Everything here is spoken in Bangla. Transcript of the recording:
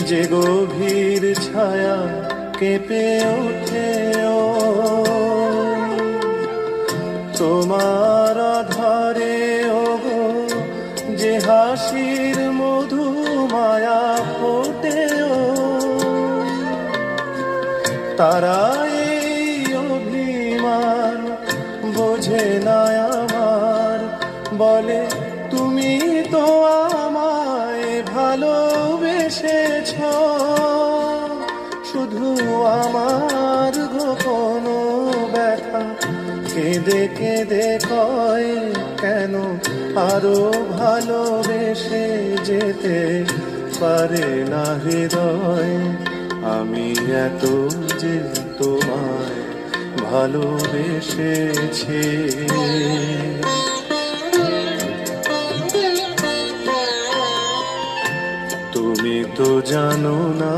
যে গভীর ছায়া কেঁপে ওঠে ও তোমার আধারে ও গো, যে হাসির মধু মায়া ফোটে ও তারা এই অভিমান বোঝে না আমার, বলে তুমি তো আমায় ভালোবেসেছ, শুধু আমার গোপন ব্যথা কেঁদে কেঁদে কয় কেন আরো ভালোবেসে যেতে পারে না হৃদয়। আমি এত যে তোমায় ভালোবেসেছি, তুমি তো জানো না।